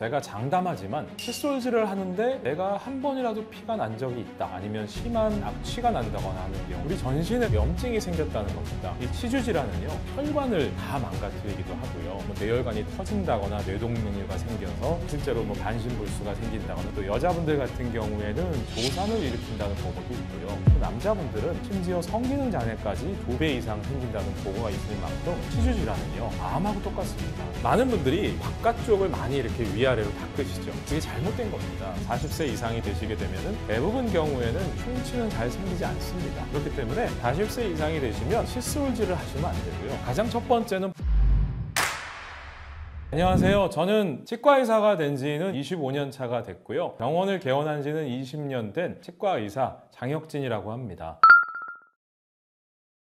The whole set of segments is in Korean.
제가 장담하지만 칫솔질을 하는데 내가 한 번이라도 피가 난 적이 있다, 아니면 심한 악취가 난다거나 하는 경우 우리 전신에 염증이 생겼다는 겁니다. 이 치주 질환은요, 혈관을 다 망가뜨리기도 하고요, 뇌혈관이 터진다거나 뇌동맥류가 생겨서 실제로 반신불수가 생긴다거나, 또 여자분들 같은 경우에는 조산을 일으킨다는 보고도 있고요, 또 남자분들은 심지어 성기능 장애까지 2배 이상 생긴다는 보고가 있을 만큼 치주 질환은요, 암하고 똑같습니다. 많은 분들이 바깥쪽을 많이 이렇게 위아래로 닦으시죠. 그게 잘못된 겁니다. 40세 이상이 되시게 되면은 대부분 경우에는 흉추는 잘 생기지 않습니다. 그렇기 때문에 40세 이상이 되시면 칫솔질을 하시면 안 되고요. 가장 첫 번째는, 안녕하세요. 저는 치과의사가 된 지는 25년 차가 됐고요. 병원을 개원한 지는 20년 된 치과의사 장혁진이라고 합니다.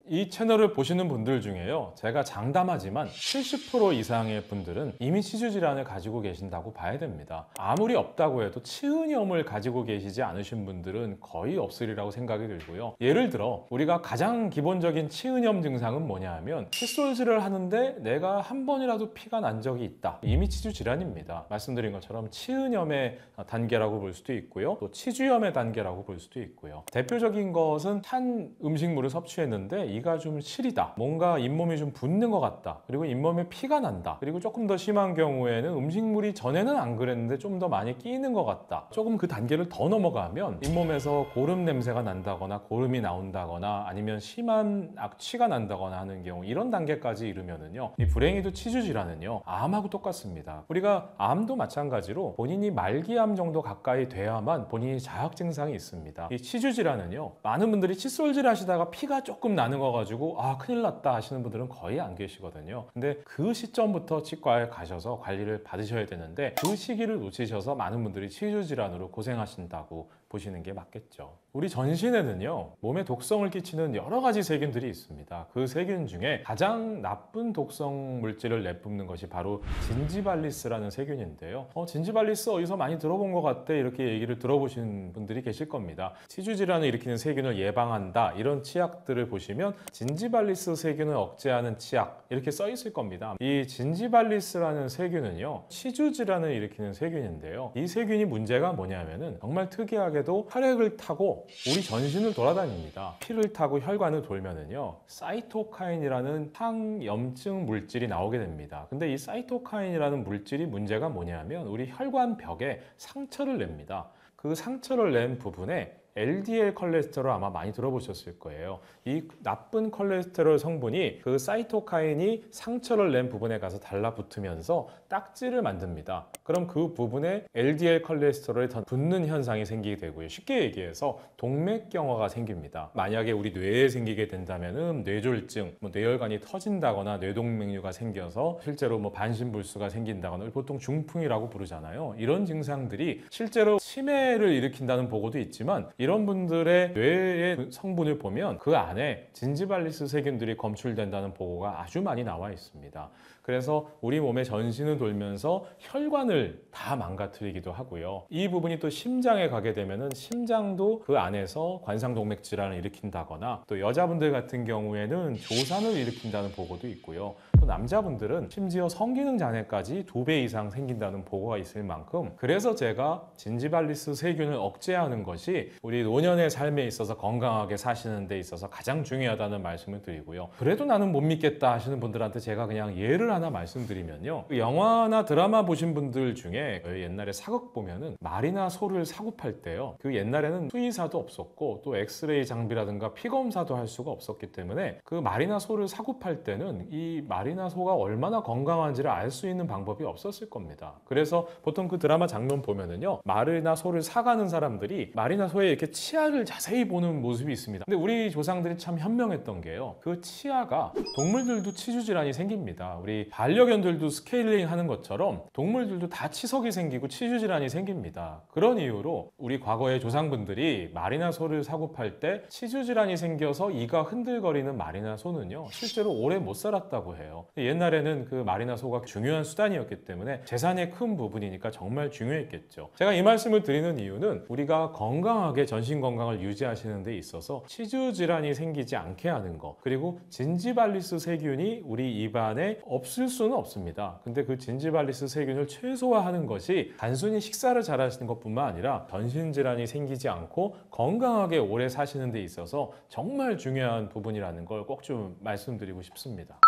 이 채널을 보시는 분들 중에요, 제가 장담하지만 70% 이상의 분들은 이미 치주 질환을 가지고 계신다고 봐야 됩니다. 아무리 없다고 해도 치은염을 가지고 계시지 않으신 분들은 거의 없으리라고 생각이 들고요. 예를 들어 우리가 가장 기본적인 치은염 증상은 뭐냐 하면, 칫솔질을 하는데 내가 한 번이라도 피가 난 적이 있다, 이미 치주 질환입니다. 말씀드린 것처럼 치은염의 단계라고 볼 수도 있고요, 또 치주염의 단계라고 볼 수도 있고요. 대표적인 것은 찬 음식물을 섭취했는데 이가 좀 시리다, 뭔가 잇몸이 좀 붓는 것 같다, 그리고 잇몸에 피가 난다, 그리고 조금 더 심한 경우에는 음식물이 전에는 안 그랬는데 좀 더 많이 끼이는 것 같다, 조금 그 단계를 더 넘어가면 잇몸에서 고름 냄새가 난다거나 고름이 나온다거나 아니면 심한 악취가 난다거나 하는 경우, 이런 단계까지 이르면은요, 이 불행히도 치주 질환은요, 암하고 똑같습니다. 우리가 암도 마찬가지로 본인이 말기암 정도 가까이 돼야만 본인이 자학 증상이 있습니다. 이 치주 질환은요, 많은 분들이 칫솔질 하시다가 피가 조금 나는 거 가지고 큰일 났다 하시는 분들은 거의 안 계시거든요. 근데 그 시점부터 치과에 가셔서 관리를 받으셔야 되는데, 그 시기를 놓치셔서 많은 분들이 치주 질환으로 고생하신다고 보시는 게 맞겠죠. 우리 전신에는요, 몸에 독성을 끼치는 여러 가지 세균들이 있습니다. 그 세균 중에 가장 나쁜 독성 물질을 내뿜는 것이 바로 진지발리스라는 세균인데요. 진지발리스 어디서 많이 들어본 것 같아, 이렇게 얘기를 들어보신 분들이 계실 겁니다. 치주 질환을 일으키는 세균을 예방한다, 이런 치약들을 보시면 진지발리스 세균을 억제하는 치약, 이렇게 써 있을 겁니다. 이 진지발리스라는 세균은요, 치주 질환을 일으키는 세균인데요, 이 세균이 문제가 뭐냐면은 정말 특이하게도 혈액을 타고 우리 전신을 돌아다닙니다. 피를 타고 혈관을 돌면은요, 사이토카인이라는 항염증 물질이 나오게 됩니다. 근데 이 사이토카인이라는 물질이 문제가 뭐냐면 우리 혈관 벽에 상처를 냅니다. 그 상처를 낸 부분에 LDL 콜레스테롤 아마 많이 들어보셨을 거예요. 이 나쁜 콜레스테롤 성분이 그 사이토카인이 상처를 낸 부분에 가서 달라붙으면서 딱지를 만듭니다. 그럼 그 부분에 LDL 콜레스테롤이 더 붙는 현상이 생기게 되고요. 쉽게 얘기해서 동맥경화가 생깁니다. 만약에 우리 뇌에 생기게 된다면은 뇌졸중, 뇌혈관이 터진다거나 뇌동맥류가 생겨서 실제로 반신불수가 생긴다거나, 보통 중풍이라고 부르잖아요. 이런 증상들이 실제로 치매를 일으킨다는 보고도 있지만, 이런 분들의 뇌의 성분을 보면 그 안에 진지발리스 세균들이 검출된다는 보고가 아주 많이 나와 있습니다. 그래서 우리 몸의 전신을 돌면서 혈관을 다 망가뜨리기도 하고요. 이 부분이 또 심장에 가게 되면은 심장도 그 안에서 관상동맥 질환을 일으킨다거나, 또 여자분들 같은 경우에는 조산을 일으킨다는 보고도 있고요. 또 남자분들은 심지어 성기능 장애까지 2배 이상 생긴다는 보고가 있을 만큼, 그래서 제가 진지발리스 세균을 억제하는 것이 우리 노년의 삶에 있어서 건강하게 사시는 데 있어서 가장 중요하다는 말씀을 드리고요. 그래도 나는 못 믿겠다 하시는 분들한테 제가 그냥 예를 하나 말씀드리면요, 영화나 드라마 보신 분들 중에 옛날에 사극 보면은 말이나 소를 사고팔 때요, 그 옛날에는 수의사도 없었고 또 엑스레이 장비라든가 피검사도 할 수가 없었기 때문에 그 말이나 소를 사고팔 때는 이 말이나 소가 얼마나 건강한지를 알 수 있는 방법이 없었을 겁니다. 그래서 보통 그 드라마 장면 보면은요, 말이나 소를 사가는 사람들이 말이나 소의 이렇게 치아를 자세히 보는 모습이 있습니다. 근데 우리 조상들이 참 현명했던 게요, 그 치아가, 동물들도 치주 질환이 생깁니다. 우리 반려견들도 스케일링 하는 것처럼 동물들도 다 치석이 생기고 치주 질환이 생깁니다. 그런 이유로 우리 과거의 조상분들이 말이나 소를 사고 팔 때 치주 질환이 생겨서 이가 흔들거리는 말이나 소는요, 실제로 오래 못 살았다고 해요. 거예요. 옛날에는 그 말이나 소가 중요한 수단이었기 때문에 재산의 큰 부분이니까 정말 중요했겠죠. 제가 이 말씀을 드리는 이유는 우리가 건강하게 전신 건강을 유지하시는 데 있어서 치주 질환이 생기지 않게 하는 거, 그리고 진지발리스 세균이 우리 입안에 없을 수는 없습니다. 근데 그 진지발리스 세균을 최소화하는 것이 단순히 식사를 잘 하시는 것뿐만 아니라 전신 질환이 생기지 않고 건강하게 오래 사시는 데 있어서 정말 중요한 부분이라는 걸 꼭 좀 말씀드리고 싶습니다.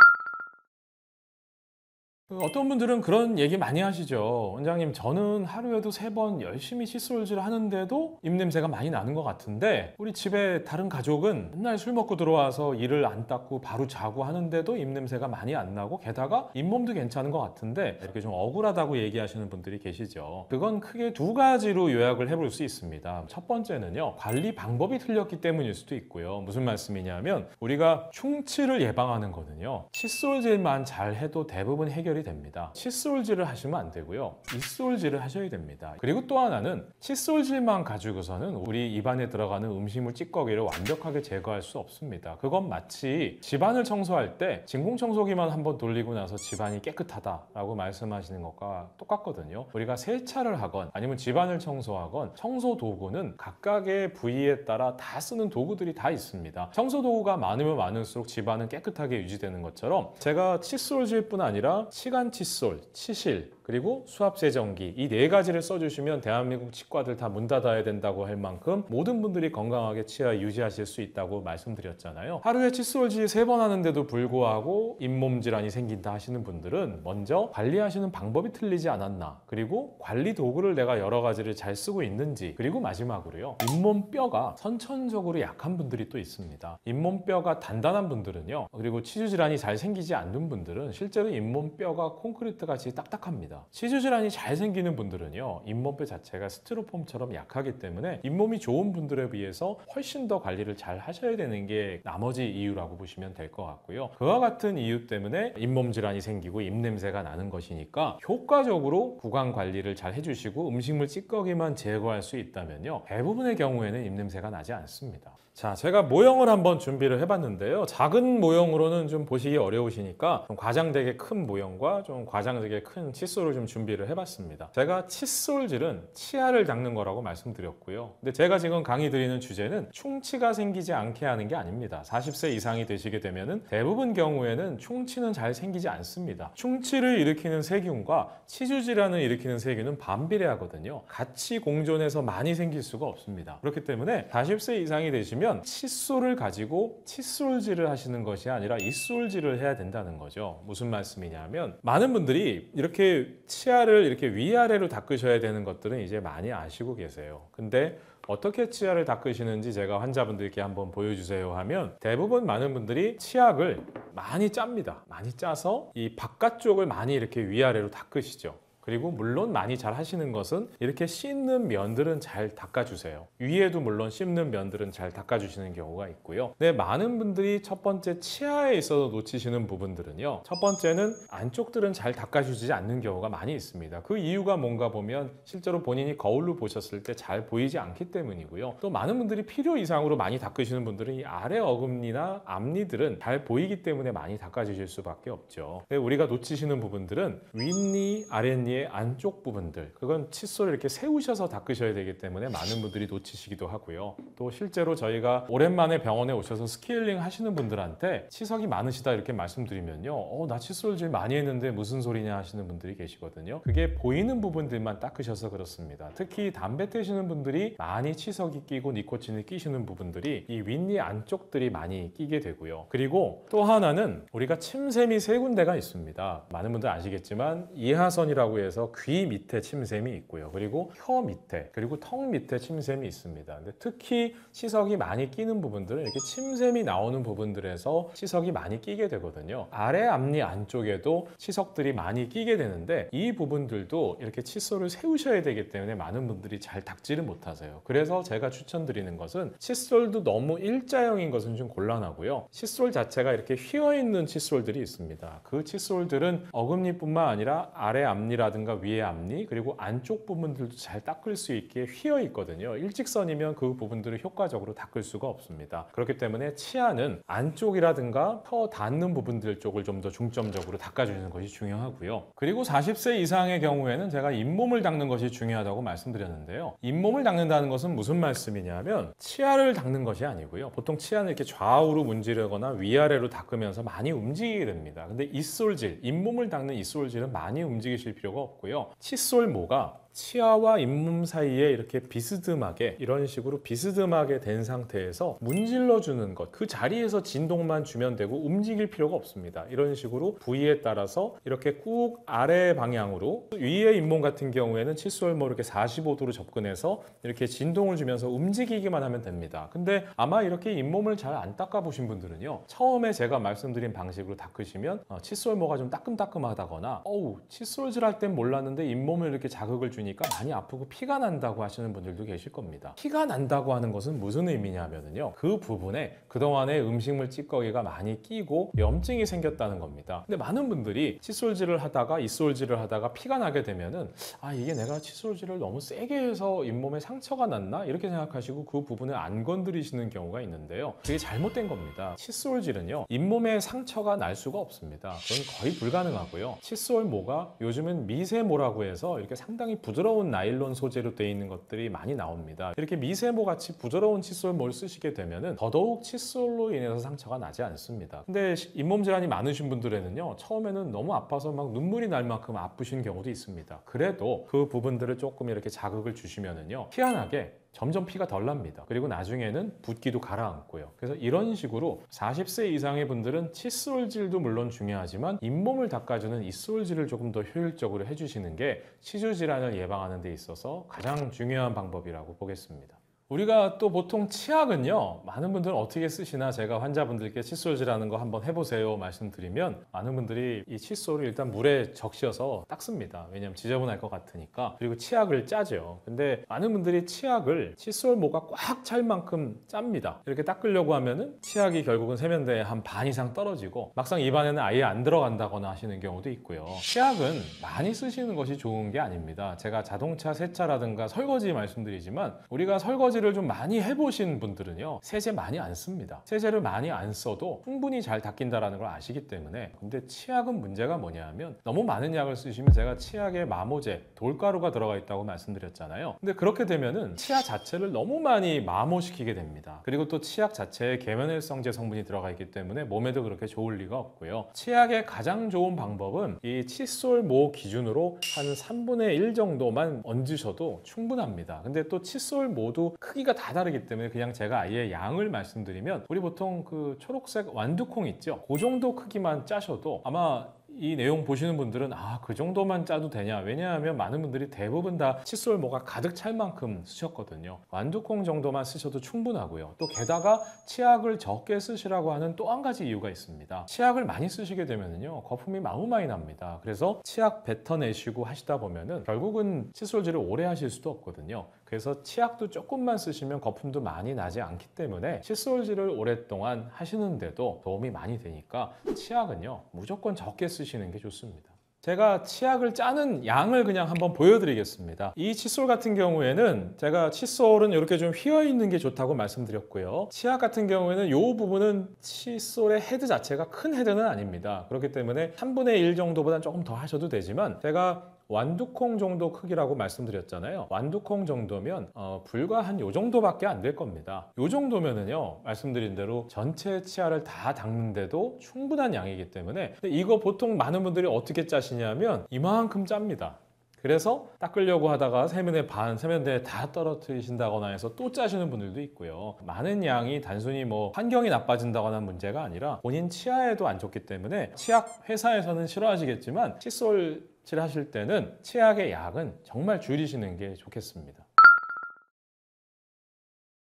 어떤 분들은 그런 얘기 많이 하시죠. 원장님, 저는 하루에도 3번 열심히 칫솔질 하는데도 입냄새가 많이 나는 것 같은데 우리 집에 다른 가족은 맨날 술 먹고 들어와서 이를 안 닦고 바로 자고 하는데도 입냄새가 많이 안 나고 게다가 잇몸도 괜찮은 것 같은데, 이렇게 좀 억울하다고 얘기하시는 분들이 계시죠. 그건 크게 2가지로 요약을 해볼 수 있습니다. 첫 번째는요, 관리 방법이 틀렸기 때문일 수도 있고요. 무슨 말씀이냐면 우리가 충치를 예방하는 거는요, 칫솔질만 잘 해도 대부분 해결이 됩니다. 칫솔질을 하시면 안 되고요, 입솔질을 하셔야 됩니다. 그리고 또 하나는 칫솔질만 가지고서는 우리 입안에 들어가는 음식물 찌꺼기를 완벽하게 제거할 수 없습니다. 그건 마치 집안을 청소할 때 진공청소기만 한번 돌리고 나서 집안이 깨끗하다라고 말씀하시는 것과 똑같거든요. 우리가 세차를 하건 아니면 집안을 청소하건 청소 도구는 각각의 부위에 따라 다 쓰는 도구들이 다 있습니다. 청소 도구가 많으면 많을수록 집안은 깨끗하게 유지되는 것처럼, 제가 칫솔질뿐 아니라 치간 칫솔, 치실, 그리고 수압세정기, 이 4가지를 써주시면 대한민국 치과들 다 문 닫아야 된다고 할 만큼 모든 분들이 건강하게 치아 유지하실 수 있다고 말씀드렸잖아요. 하루에 칫솔질 3번 하는데도 불구하고 잇몸 질환이 생긴다 하시는 분들은 먼저 관리하시는 방법이 틀리지 않았나, 그리고 관리 도구를 내가 여러 가지를 잘 쓰고 있는지, 그리고 마지막으로요, 잇몸뼈가 선천적으로 약한 분들이 또 있습니다. 잇몸뼈가 단단한 분들은요, 그리고 치주 질환이 잘 생기지 않는 분들은 실제로 잇몸뼈가 콘크리트 같이 딱딱합니다. 치주 질환이 잘 생기는 분들은요, 잇몸뼈 자체가 스티로폼처럼 약하기 때문에 잇몸이 좋은 분들에 비해서 훨씬 더 관리를 잘 하셔야 되는 게 나머지 이유라고 보시면 될 것 같고요. 그와 같은 이유 때문에 잇몸 질환이 생기고 입냄새가 나는 것이니까 효과적으로 구강 관리를 잘 해주시고 음식물 찌꺼기만 제거할 수 있다면요, 대부분의 경우에는 입냄새가 나지 않습니다. 자, 제가 모형을 한번 준비를 해봤는데요. 작은 모형으로는 좀 보시기 어려우시니까 좀 과장되게 큰 모형과 좀 과장되게 큰 칫솔을 좀 준비를 해봤습니다. 제가 칫솔질은 치아를 닦는 거라고 말씀드렸고요. 근데 제가 지금 강의 드리는 주제는 충치가 생기지 않게 하는 게 아닙니다. 40세 이상이 되시게 되면은 대부분 경우에는 충치는 잘 생기지 않습니다. 충치를 일으키는 세균과 치주 질환을 일으키는 세균은 반비례하거든요. 같이 공존해서 많이 생길 수가 없습니다. 그렇기 때문에 40세 이상이 되시면 칫솔을 가지고 칫솔질을 하시는 것이 아니라 입솔질을 해야 된다는 거죠. 무슨 말씀이냐면, 많은 분들이 이렇게 치아를 이렇게 위아래로 닦으셔야 되는 것들은 이제 많이 아시고 계세요. 근데 어떻게 치아를 닦으시는지 제가 환자분들께 한번 보여주세요 하면, 대부분 많은 분들이 치약을 많이 짭니다. 많이 짜서 이 바깥쪽을 많이 이렇게 위아래로 닦으시죠. 그리고 물론 많이 잘 하시는 것은 이렇게 씻는 면들은 잘 닦아주세요. 위에도 물론 씹는 면들은 잘 닦아주시는 경우가 있고요. 근데 많은 분들이 첫 번째 치아에 있어서 놓치시는 부분들은요, 첫 번째는 안쪽들은 잘 닦아주지 않는 경우가 많이 있습니다. 그 이유가 뭔가 보면 실제로 본인이 거울로 보셨을 때 잘 보이지 않기 때문이고요. 또 많은 분들이 필요 이상으로 많이 닦으시는 분들은 이 아래 어금니나 앞니들은 잘 보이기 때문에 많이 닦아주실 수밖에 없죠. 근데 우리가 놓치시는 부분들은 윗니, 아랫니 안쪽 부분들, 그건 칫솔을 이렇게 세우셔서 닦으셔야 되기 때문에 많은 분들이 놓치시기도 하고요. 또 실제로 저희가 오랜만에 병원에 오셔서 스케일링 하시는 분들한테 치석이 많으시다 이렇게 말씀드리면요, 나 칫솔질 많이 했는데 무슨 소리냐 하시는 분들이 계시거든요. 그게 보이는 부분들만 닦으셔서 그렇습니다. 특히 담배 태시는 분들이 많이 치석이 끼고 니코틴이 끼시는 부분들이 이 윗니 안쪽들이 많이 끼게 되고요. 그리고 또 하나는 우리가 침샘이 3군데가 있습니다. 많은 분들 아시겠지만 이하선이라고 해서 귀 밑에 침샘이 있고요. 그리고 혀 밑에, 그리고 턱 밑에 침샘이 있습니다. 근데 특히 치석이 많이 끼는 부분들은 이렇게 침샘이 나오는 부분들에서 치석이 많이 끼게 되거든요. 아래 앞니 안쪽에도 치석들이 많이 끼게 되는데, 이 부분들도 이렇게 칫솔을 세우셔야 되기 때문에 많은 분들이 잘 닦지를 못하세요. 그래서 제가 추천드리는 것은, 칫솔도 너무 일자형인 것은 좀 곤란하고요. 칫솔 자체가 이렇게 휘어있는 칫솔들이 있습니다. 그 칫솔들은 어금니뿐만 아니라 아래 앞니라든지 앞니라든가 위의 앞니 그리고 안쪽 부분들도 잘 닦을 수 있게 휘어 있거든요. 일직선이면 그 부분들을 효과적으로 닦을 수가 없습니다. 그렇기 때문에 치아는 안쪽이라든가 혀 닿는 부분들 쪽을 좀 더 중점적으로 닦아주는 것이 중요하고요. 그리고 40세 이상의 경우에는 제가 잇몸을 닦는 것이 중요하다고 말씀드렸는데요. 잇몸을 닦는다는 것은 무슨 말씀이냐면 치아를 닦는 것이 아니고요. 보통 치아는 이렇게 좌우로 문지르거나 위아래로 닦으면서 많이 움직이게 됩니다. 근데 잇솔질, 잇몸을 닦는 잇솔질은 많이 움직이실 필요가 없고요. 칫솔모가 치아와 잇몸 사이에 이렇게 비스듬하게 이런 식으로 비스듬하게 된 상태에서 문질러 주는 것, 그 자리에서 진동만 주면 되고 움직일 필요가 없습니다. 이런 식으로 부위에 따라서 이렇게 꾹 아래 방향으로, 위의 잇몸 같은 경우에는 칫솔모 이렇게 45도로 접근해서 이렇게 진동을 주면서 움직이기만 하면 됩니다. 근데 아마 이렇게 잇몸을 잘 안 닦아 보신 분들은요, 처음에 제가 말씀드린 방식으로 닦으시면 칫솔모가 좀 따끔따끔하다거나 칫솔질 할 땐 몰랐는데 잇몸을 이렇게 자극을 주니까 많이 아프고 피가 난다고 하시는 분들도 계실 겁니다. 피가 난다고 하는 것은 무슨 의미냐면요, 그 부분에 그동안에 음식물 찌꺼기가 많이 끼고 염증이 생겼다는 겁니다. 근데 많은 분들이 칫솔질을 하다가 잇솔질을 하다가 피가 나게 되면은 이게 내가 칫솔질을 너무 세게 해서 잇몸에 상처가 났나? 이렇게 생각하시고 그 부분을 안 건드리시는 경우가 있는데요, 그게 잘못된 겁니다. 칫솔질은요, 잇몸에 상처가 날 수가 없습니다. 그건 거의 불가능하고요. 칫솔모가 요즘은 미세모라고 해서 이렇게 상당히 부드러운 나일론 소재로 되어 있는 것들이 많이 나옵니다. 이렇게 미세모 같이 부드러운 칫솔모를 쓰시게 되면은 더더욱 칫솔로 인해서 상처가 나지 않습니다. 근데 잇몸 질환이 많으신 분들에는요, 처음에는 너무 아파서 막 눈물이 날 만큼 아프신 경우도 있습니다. 그래도 그 부분들을 조금 이렇게 자극을 주시면은요, 희한하게 점점 피가 덜 납니다. 그리고 나중에는 붓기도 가라앉고요. 그래서 이런 식으로 40세 이상의 분들은 칫솔질도 물론 중요하지만 잇몸을 닦아주는 잇솔질을 조금 더 효율적으로 해주시는 게 치주 질환을 예방하는 데 있어서 가장 중요한 방법이라고 보겠습니다. 우리가 또 보통 치약은요, 많은 분들은 어떻게 쓰시나, 제가 환자분들께 칫솔질하는 거 한번 해보세요 말씀드리면 많은 분들이 이 칫솔을 일단 물에 적셔서 닦습니다. 왜냐하면 지저분할 것 같으니까. 그리고 치약을 짜죠. 근데 많은 분들이 치약을 칫솔모가 꽉 찰 만큼 짭니다. 이렇게 닦으려고 하면은 치약이 결국은 세면대에 한 반 이상 떨어지고 막상 입안에는 아예 안 들어간다거나 하시는 경우도 있고요. 치약은 많이 쓰시는 것이 좋은 게 아닙니다. 제가 자동차 세차라든가 설거지 말씀드리지만, 우리가 설거지 를 좀 많이 해보신 분들은요, 세제 많이 안 씁니다. 세제를 많이 안 써도 충분히 잘 닦인다는 걸 아시기 때문에. 근데 치약은 문제가 뭐냐 하면, 너무 많은 약을 쓰시면, 제가 치약에 마모제, 돌가루가 들어가 있다고 말씀드렸잖아요. 근데 그렇게 되면은 치아 자체를 너무 많이 마모시키게 됩니다. 그리고 또 치약 자체에 계면활성제 성분이 들어가 있기 때문에 몸에도 그렇게 좋을 리가 없고요. 치약의 가장 좋은 방법은 이 칫솔모 기준으로 한 3분의 1 정도만 얹으셔도 충분합니다. 근데 또 칫솔모도 크기가 다 다르기 때문에 그냥 제가 아예 양을 말씀드리면, 우리 보통 그 초록색 완두콩 있죠? 그 정도 크기만 짜셔도 아마 이 내용 보시는 분들은 그 정도만 짜도 되냐? 왜냐하면 많은 분들이 대부분 다 칫솔모가 가득 찰 만큼 쓰셨거든요. 완두콩 정도만 쓰셔도 충분하고요. 또 게다가 치약을 적게 쓰시라고 하는 또 한 가지 이유가 있습니다. 치약을 많이 쓰시게 되면은요, 거품이 너무 많이 납니다. 그래서 치약 뱉어내시고 하시다 보면은 결국은 칫솔질을 오래 하실 수도 없거든요. 그래서 치약도 조금만 쓰시면 거품도 많이 나지 않기 때문에 칫솔질을 오랫동안 하시는데도 도움이 많이 되니까 치약은요, 무조건 적게 쓰시는 게 좋습니다. 제가 치약을 짜는 양을 그냥 한번 보여드리겠습니다. 이 칫솔 같은 경우에는 제가 칫솔은 이렇게 좀 휘어 있는 게 좋다고 말씀드렸고요. 치약 같은 경우에는 이 부분은 칫솔의 헤드 자체가 큰 헤드는 아닙니다. 그렇기 때문에 3분의 1 정도보다 조금 더 하셔도 되지만, 제가 완두콩 정도 크기라고 말씀드렸잖아요. 완두콩 정도면 불과 한 요 정도밖에 안 될 겁니다. 요 정도면은요, 말씀드린 대로 전체 치아를 다 닦는데도 충분한 양이기 때문에. 근데 이거 보통 많은 분들이 어떻게 짜시냐면 이만큼 짭니다. 그래서 닦으려고 하다가 세면대에 다 떨어뜨리신다거나 해서 또 짜시는 분들도 있고요. 많은 양이 단순히 뭐 환경이 나빠진다거나 문제가 아니라 본인 치아에도 안 좋기 때문에, 치약 회사에서는 싫어하시겠지만 칫솔질 하실 때는 치약의 양은 정말 줄이시는 게 좋겠습니다.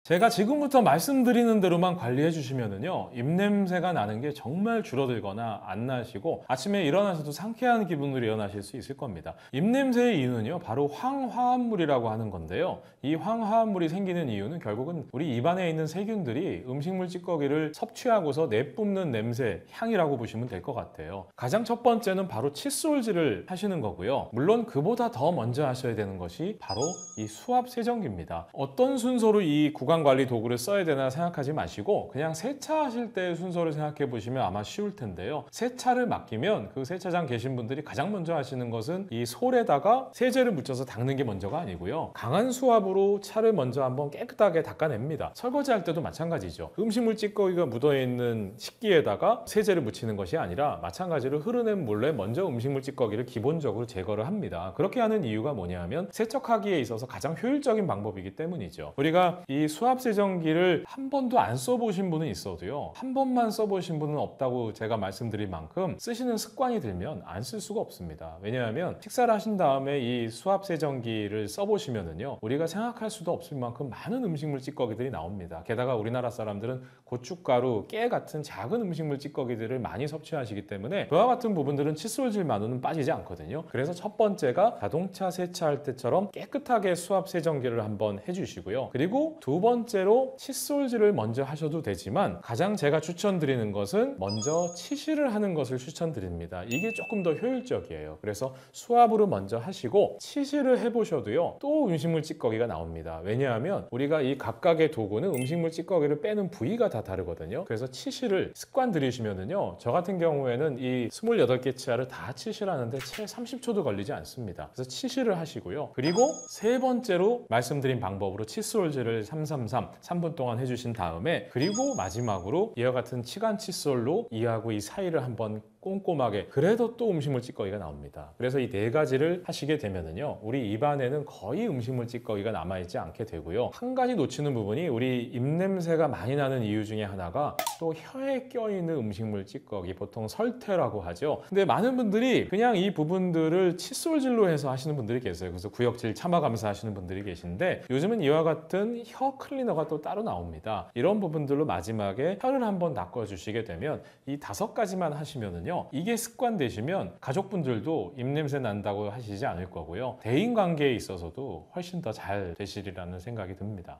제가 지금부터 말씀드리는 대로만 관리해 주시면은요, 입냄새가 나는 게 정말 줄어들거나 안 나시고 아침에 일어나셔도 상쾌한 기분으로 일어나실 수 있을 겁니다. 입냄새의 이유는요, 바로 황화합물이라고 하는 건데요. 이 황화합물이 생기는 이유는 결국은 우리 입안에 있는 세균들이 음식물 찌꺼기를 섭취하고서 내뿜는 냄새, 향이라고 보시면 될 것 같아요. 가장 첫 번째는 바로 칫솔질을 하시는 거고요. 물론 그보다 더 먼저 하셔야 되는 것이 바로 이 수압 세정기입니다. 어떤 순서로 이 구강관리 도구를 써야 되나 생각하지 마시고 그냥 세차하실 때의 순서를 생각해 보시면 아마 쉬울 텐데요. 세차를 맡기면 그 세차장 계신 분들이 가장 먼저 하시는 것은 이 솔에다가 세제를 묻혀서 닦는 게 먼저가 아니고요. 강한 수압으로 차를 먼저 한번 깨끗하게 닦아냅니다. 설거지할 때도 마찬가지죠. 음식물 찌꺼기가 묻어있는 식기에다가 세제를 묻히는 것이 아니라 마찬가지로 흐르는 물에 먼저 음식물 찌꺼기를 기본적으로 제거를 합니다. 그렇게 하는 이유가 뭐냐면 세척하기에 있어서 가장 효율적인 방법이기 때문이죠. 우리가 이 수압 세정기를 한 번도 안 써보신 분은 있어도요, 한 번만 써보신 분은 없다고 제가 말씀드릴 만큼 쓰시는 습관이 들면 안 쓸 수가 없습니다. 왜냐하면 식사를 하신 다음에 이 수압 세정기를 써보시면은요, 우리가 생각할 수도 없을 만큼 많은 음식물 찌꺼기들이 나옵니다. 게다가 우리나라 사람들은 고춧가루, 깨 같은 작은 음식물 찌꺼기들을 많이 섭취하시기 때문에 그와 같은 부분들은 칫솔질만으로는 빠지지 않거든요. 그래서 첫 번째가 자동차 세차할 때처럼 깨끗하게 수압 세정기를 한번 해주시고요. 그리고 두 번째로 칫솔질을 먼저 하셔도 되지만 가장 제가 추천드리는 것은 먼저 치실을 하는 것을 추천드립니다. 이게 조금 더 효율적이에요. 그래서 수압으로 먼저 하시고 치실을 해보셔도요, 또 음식물 찌꺼기가 나옵니다. 왜냐하면 우리가 이 각각의 도구는 음식물 찌꺼기를 빼는 부위가 다 다르거든요. 그래서 치실을 습관 들이시면은요, 저 같은 경우에는 이 28개 치아를 다 치실하는데 채 30초도 걸리지 않습니다. 그래서 치실을 하시고요. 그리고 세 번째로 말씀드린 방법으로 칫솔질을 3분 동안 해주신 다음에, 그리고 마지막으로 이와 같은 치간 칫솔로 이하고 이 사이를 한번 꼼꼼하게, 그래도 또 음식물 찌꺼기가 나옵니다. 그래서 이 네 가지를 하시게 되면은요, 우리 입안에는 거의 음식물 찌꺼기가 남아있지 않게 되고요. 한 가지 놓치는 부분이 우리 입냄새가 많이 나는 이유 중에 하나가 또 혀에 껴있는 음식물 찌꺼기, 보통 설태라고 하죠. 근데 많은 분들이 그냥 이 부분들을 칫솔질로 해서 하시는 분들이 계세요. 그래서 구역질 참아가면서 하시는 분들이 계신데, 요즘은 이와 같은 혀 클리너가 또 따로 나옵니다. 이런 부분들로 마지막에 혀를 한번 닦아주시게 되면 이 5가지만 하시면은요, 이게 습관 되시면 가족분들도 입냄새 난다고 하시지 않을 거고요. 대인관계에 있어서도 훨씬 더 잘 되시리라는 생각이 듭니다.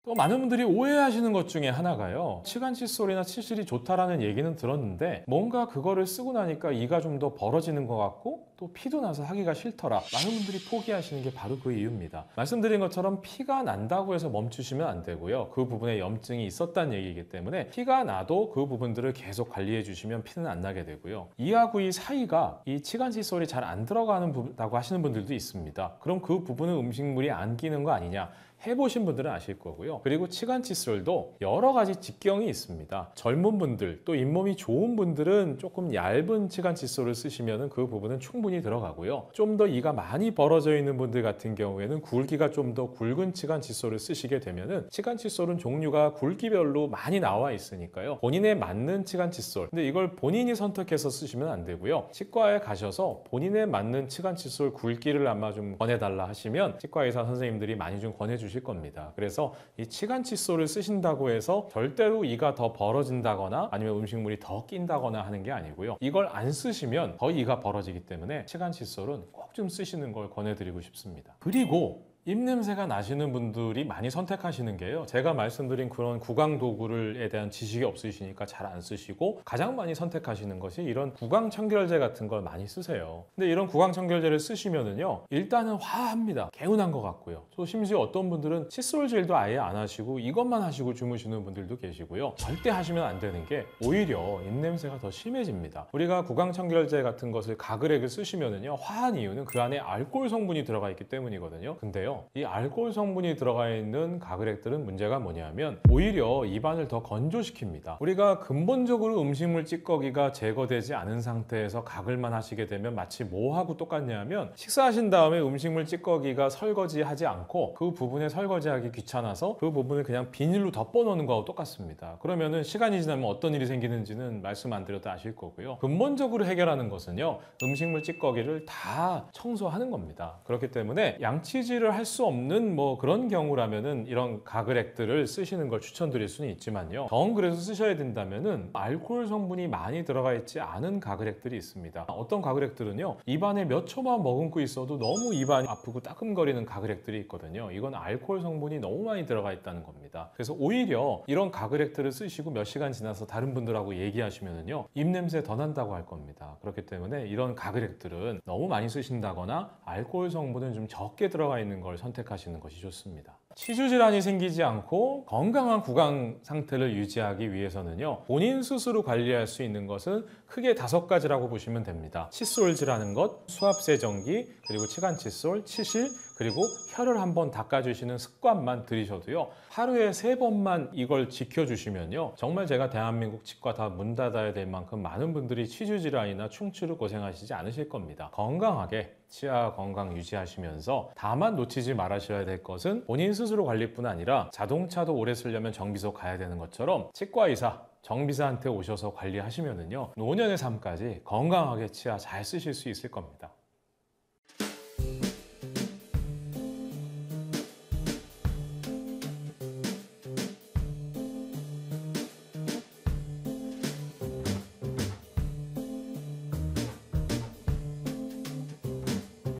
또 많은 분들이 오해하시는 것 중에 하나가요, 치간 칫솔이나 치실이 좋다라는 얘기는 들었는데 뭔가 그거를 쓰고 나니까 이가 좀 더 벌어지는 것 같고 또 피도 나서 하기가 싫더라, 많은 분들이 포기하시는 게 바로 그 이유입니다. 말씀드린 것처럼 피가 난다고 해서 멈추시면 안 되고요. 그 부분에 염증이 있었다는 얘기이기 때문에 피가 나도 그 부분들을 계속 관리해 주시면 피는 안 나게 되고요. 이하고 이 사이가 이 치간 칫솔이 잘 안 들어가는 부분이라고 하시는 분들도 있습니다. 그럼 그 부분은 음식물이 안 끼는 거 아니냐, 해보신 분들은 아실 거고요. 그리고 치간 칫솔도 여러 가지 직경이 있습니다. 젊은 분들, 또 잇몸이 좋은 분들은 조금 얇은 치간 칫솔을 쓰시면 그 부분은 충분히 들어가고요. 좀 더 이가 많이 벌어져 있는 분들 같은 경우에는 굵기가 좀 더 굵은 치간 칫솔을 쓰시게 되면은, 치간 칫솔은 종류가 굵기별로 많이 나와 있으니까요, 본인에 맞는 치간 칫솔, 근데 이걸 본인이 선택해서 쓰시면 안 되고요. 치과에 가셔서 본인에 맞는 치간 칫솔 굵기를 아마 좀 권해달라 하시면 치과 의사 선생님들이 많이 좀 권해주실 겁니다. 그래서 이 치간 칫솔을 쓰신다고 해서 절대로 이가 더 벌어진다거나 아니면 음식물이 더 낀다거나 하는 게 아니고요. 이걸 안 쓰시면 더 이가 벌어지기 때문에 치간 칫솔은 꼭 좀 쓰시는 걸 권해드리고 싶습니다. 그리고 입냄새가 나시는 분들이 많이 선택하시는 게요, 제가 말씀드린 그런 구강 도구에 대한 지식이 없으시니까 잘 안 쓰시고 가장 많이 선택하시는 것이 이런 구강 청결제 같은 걸 많이 쓰세요. 근데 이런 구강 청결제를 쓰시면은요, 일단은 화합니다. 개운한 것 같고요. 또 심지어 어떤 분들은 칫솔질도 아예 안 하시고 이것만 하시고 주무시는 분들도 계시고요. 절대 하시면 안 되는 게 오히려 입냄새가 더 심해집니다. 우리가 구강 청결제 같은 것을 가글액을 쓰시면은요, 화한 이유는 그 안에 알코올 성분이 들어가 있기 때문이거든요. 근데요, 이 알코올 성분이 들어가 있는 가글액들은 문제가 뭐냐면 오히려 입안을 더 건조시킵니다. 우리가 근본적으로 음식물 찌꺼기가 제거되지 않은 상태에서 가글만 하시게 되면 마치 뭐하고 똑같냐면, 식사하신 다음에 음식물 찌꺼기가 설거지하지 않고 그 부분에 설거지하기 귀찮아서 그 부분을 그냥 비닐로 덮어놓는 거하고 똑같습니다. 그러면은 시간이 지나면 어떤 일이 생기는지는 말씀 안 드려도 아실 거고요. 근본적으로 해결하는 것은요, 음식물 찌꺼기를 다 청소하는 겁니다. 그렇기 때문에 양치질을 할 할 수 없는 뭐 그런 경우라면은 이런 가글액들을 쓰시는 걸 추천드릴 수는 있지만요. 정 그래서 쓰셔야 된다면은 알코올 성분이 많이 들어가 있지 않은 가글액들이 있습니다. 어떤 가글액들은요, 입안에 몇 초만 머금고 있어도 너무 입안이 아프고 따끔거리는 가글액들이 있거든요. 이건 알코올 성분이 너무 많이 들어가 있다는 겁니다. 그래서 오히려 이런 가글액들을 쓰시고 몇 시간 지나서 다른 분들하고 얘기하시면은요, 입냄새 더 난다고 할 겁니다. 그렇기 때문에 이런 가글액들은 너무 많이 쓰신다거나 알코올 성분은 좀 적게 들어가 있는 걸 선택하시는 것이 좋습니다. 치주 질환이 생기지 않고 건강한 구강 상태를 유지하기 위해서는요, 본인 스스로 관리할 수 있는 것은 크게 5가지라고 보시면 됩니다. 칫솔 질하는 것, 수압세정기, 그리고 치간 칫솔, 치실, 그리고 혀를 한번 닦아주시는 습관만 들이셔도요, 하루에 3번만 이걸 지켜주시면요, 정말 제가 대한민국 치과 다 문 닫아야 될 만큼 많은 분들이 치주 질환이나 충치로 고생하시지 않으실 겁니다. 건강하게 치아 건강 유지하시면서 다만 놓치지 말으셔야 될 것은 본인 스스로 관리뿐 아니라 자동차도 오래 쓰려면 정비소 가야 되는 것처럼 치과 의사, 정비사한테 오셔서 관리하시면은요, 노년의 삶까지 건강하게 치아 잘 쓰실 수 있을 겁니다.